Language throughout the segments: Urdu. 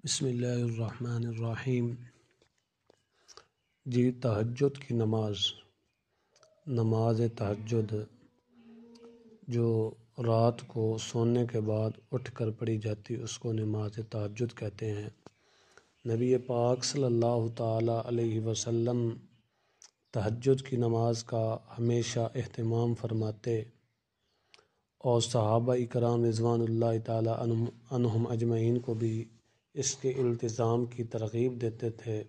بسم اللہ الرحمن الرحیم۔ جی، تہجد کی نماز تہجد جو رات کو سونے کے بعد اٹھ کر پڑھی جاتی اس کو نماز تہجد کہتے ہیں۔ نبی پاک صلی اللہ تعالیٰ علیہ وسلم تہجد کی نماز کا ہمیشہ اہتمام فرماتے اور صحابہ اکرام رضوان اللہ تعالیٰ عنہم اجمعین کو بھی اس کے التزام کی ترغیب دیتے تھے،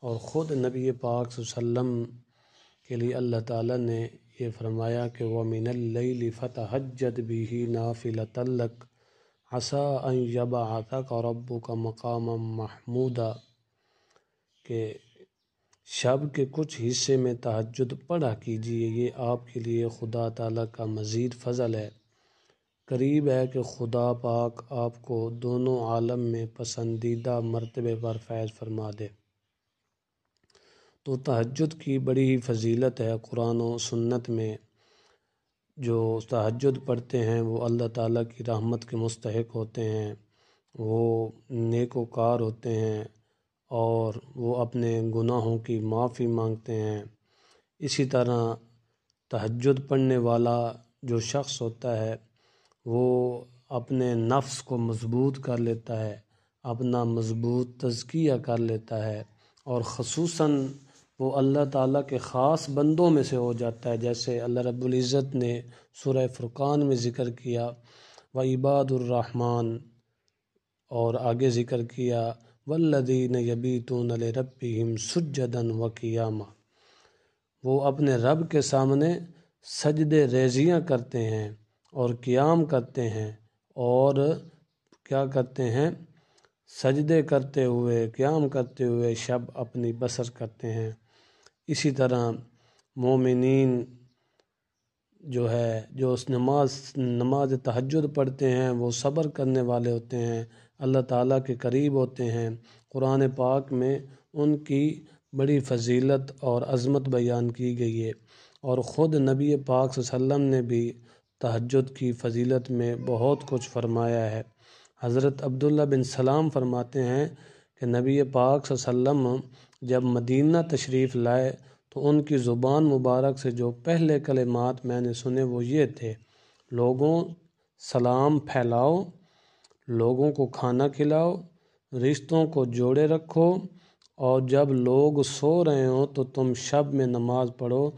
اور خود نبی پاک صلی اللہ علیہ وسلم کے لیے اللہ تعالیٰ نے یہ فرمایا کہ وَمِنَ اللَّيْلِ فَتَہَجَّدْ بِهِ نَافِلَةً لَكَ عَسَىٰ أَن يَبْعَثَكَ رَبُّكَ مَقَامًا مَحْمُودًا، کہ شب کے کچھ حصے میں تہجد پڑھا کیجیے، یہ آپ کے لیے خدا تعالیٰ کا مزید فضل ہے، قریب ہے کہ خدا پاک آپ کو دونوں عالم میں پسندیدہ مرتبے پر فیض فرما دے۔ تو تہجد کی بڑی ہی فضیلت ہے۔ قرآن و سنت میں جو تہجد پڑھتے ہیں وہ اللہ تعالیٰ کی رحمت کے مستحق ہوتے ہیں، وہ نیکوکار ہوتے ہیں اور وہ اپنے گناہوں کی معافی مانگتے ہیں۔ اسی طرح تہجد پڑھنے والا جو شخص ہوتا ہے وہ اپنے نفس کو مضبوط کر لیتا ہے، اپنا مضبوط تزکیہ کر لیتا ہے، اور خصوصاً وہ اللہ تعالیٰ کے خاص بندوں میں سے ہو جاتا ہے، جیسے اللہ رب العزت نے سورہ فرقان میں ذکر کیا وَعِبَادُ الرحمن، اور آگے ذکر کیا وَالَّذِينَ يَبِيتُونَ لِرَبِّهِمْ سُجَّدًا وَقِيَامًا، وہ اپنے رب کے سامنے سجدے ریزیاں کرتے ہیں اور قیام کرتے ہیں، اور کیا کرتے ہیں؟ سجدے کرتے ہوئے، قیام کرتے ہوئے شب اپنی بسر کرتے ہیں۔ اسی طرح مومنین جو اس نماز تہجد پڑھتے ہیں وہ صبر کرنے والے ہوتے ہیں، اللہ تعالیٰ کے قریب ہوتے ہیں۔ قرآن پاک میں ان کی بڑی فضیلت اور عظمت بیان کی گئی ہے، اور خود نبی پاک صلی اللہ علیہ وسلم نے بھی تہجد کی فضیلت میں بہت کچھ فرمایا ہے۔ حضرت عبداللہ بن سلام فرماتے ہیں کہ نبی پاک صلی اللہ علیہ وسلم جب مدینہ تشریف لائے تو ان کی زبان مبارک سے جو پہلے کلمات میں نے سنے وہ یہ تھے: لوگوں سلام پھیلاؤ، لوگوں کو کھانا کھلاؤ، رشتوں کو جوڑے رکھو، اور جب لوگ سو رہے ہوں تو تم شب میں نماز پڑھو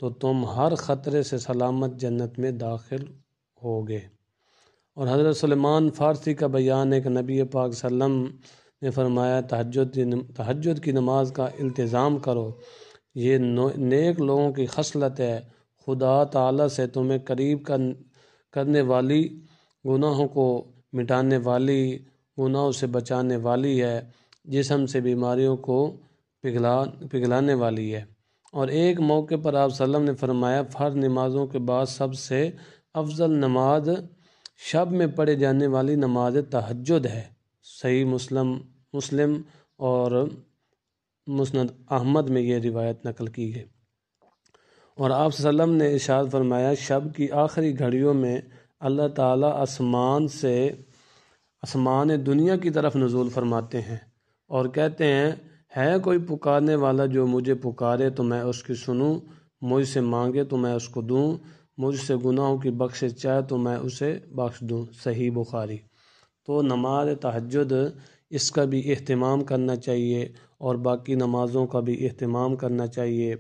تو تم ہر خطرے سے سلامت جنت میں داخل ہوگے۔ اور حضرت سلیمان فارسی کا بیان ہے کہ نبی پاک صلی اللہ علیہ وسلم نے فرمایا تہجد کی نماز کا التزام کرو، یہ نیک لوگوں کی خصلت ہے، خدا تعالیٰ سے تمہیں قریب کرنے والی، گناہوں کو مٹانے والی، گناہوں سے بچانے والی ہے، جسم سے بیماریوں کو پگھلانے والی ہے۔ اور ایک موقع پر آپ صلی اللہ علیہ وسلم نے فرمایا فرض نمازوں کے بعد سب سے افضل نماز شب میں پڑھے جانے والی نماز تہجد ہے۔ صحیح مسلم اور مسند احمد میں یہ روایت نقل کی گئی۔ اور آپ صلی اللہ علیہ وسلم نے ارشاد فرمایا شب کی آخری گھڑیوں میں اللہ تعالیٰ آسمان دنیا کی طرف نزول فرماتے ہیں اور کہتے ہیں ہے کوئی پکارنے والا جو مجھے پکارے تو میں اس کی سنوں، مجھ سے مانگے تو میں اس کو دوں، مجھ سے گناہوں کی بخشش چاہے تو میں اسے بخش دوں۔ صحیح بخاری۔ تو نماز تہجد اس کا بھی اہتمام کرنا چاہیے اور باقی نمازوں کا بھی اہتمام کرنا چاہیے،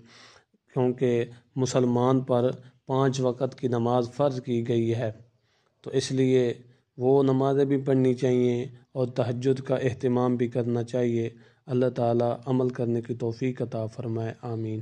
کیونکہ مسلمان پر 5 وقت کی نماز فرض کی گئی ہے، تو اس لیے وہ نمازیں بھی پڑھنی چاہیے اور تہجد کا اہتمام بھی کرنا چاہیے۔ اللہ تعالیٰ عمل کرنے کی توفیق عطا فرمائے، آمین۔